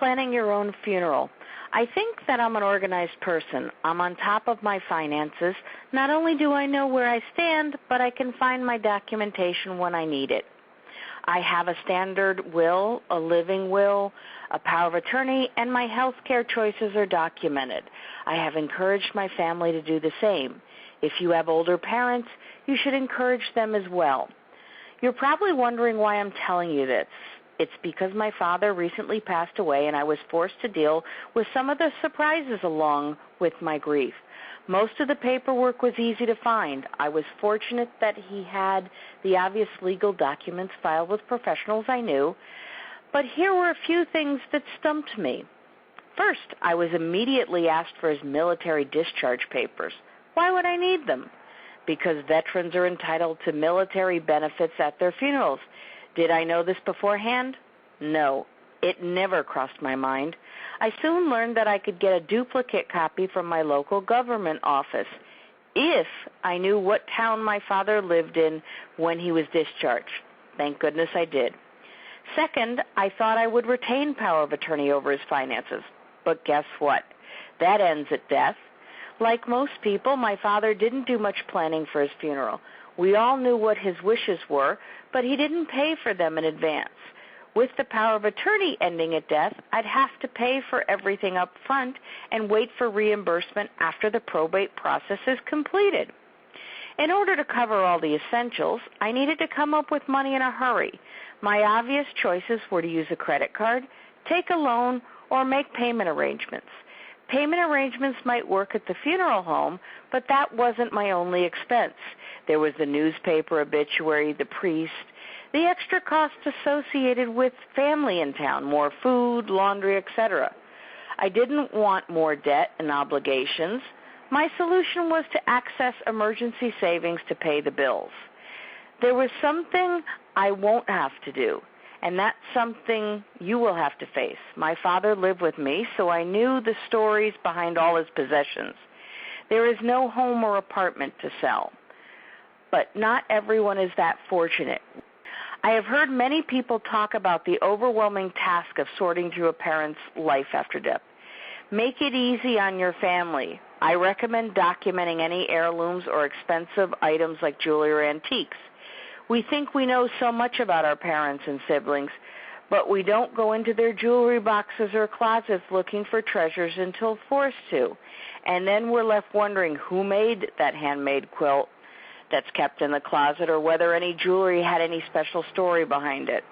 planning your own funeral. I think that I'm an organized person. I'm on top of my finances. Not only do I know where I stand, but I can find my documentation when I need it. I have a standard will, a living will, a power of attorney, and my health care choices are documented. I have encouraged my family to do the same. If you have older parents, you should encourage them as well. You're probably wondering why I'm telling you this. It's because my father recently passed away and I was forced to deal with some of the surprises along with my grief. Most of the paperwork was easy to find. I was fortunate that he had the obvious legal documents filed with professionals I knew, but here were a few things that stumped me. First, I was immediately asked for his military discharge papers. Why would I need them? Because veterans are entitled to military benefits at their funerals. Did I know this beforehand? No, it never crossed my mind. I soon learned that I could get a duplicate copy from my local government office if I knew what town my father lived in when he was discharged. Thank goodness I did. Second, I thought I would retain power of attorney over his finances. But guess what? That ends at death. Like most people, my father didn't do much planning for his funeral. We all knew what his wishes were, but he didn't pay for them in advance. With the power of attorney ending at death, I'd have to pay for everything up front and wait for reimbursement after the probate process is completed. In order to cover all the essentials, I needed to come up with money in a hurry. My obvious choices were to use a credit card, take a loan, or make payment arrangements. Payment arrangements might work at the funeral home, but that wasn't my only expense. There was the newspaper obituary, the priest, the extra costs associated with family in town, more food, laundry, etc. I didn't want more debt and obligations. My solution was to access emergency savings to pay the bills. There was something I won't have to do, and that's something you will have to face. My father lived with me, so I knew the stories behind all his possessions. There is no home or apartment to sell, but not everyone is that fortunate. I have heard many people talk about the overwhelming task of sorting through a parent's life after death. Make it easy on your family. I recommend documenting any heirlooms or expensive items like jewelry or antiques. We think we know so much about our parents and siblings, but we don't go into their jewelry boxes or closets looking for treasures until forced to. And then we're left wondering who made that handmade quilt that's kept in the closet or whether any jewelry had any special story behind it.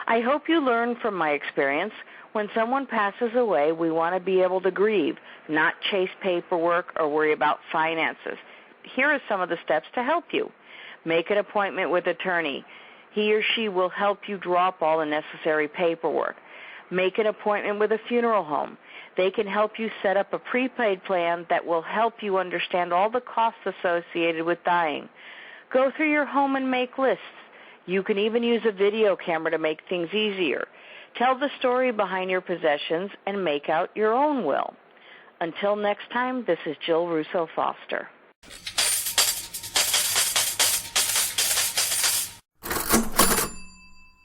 I hope you learn from my experience. When someone passes away, we want to be able to grieve, not chase paperwork or worry about finances. Here are some of the steps to help you. Make an appointment with an attorney. He or she will help you draw up all the necessary paperwork. Make an appointment with a funeral home. They can help you set up a prepaid plan that will help you understand all the costs associated with dying. Go through your home and make lists. You can even use a video camera to make things easier. Tell the story behind your possessions and make out your own will. Until next time, this is Jill Russo Foster.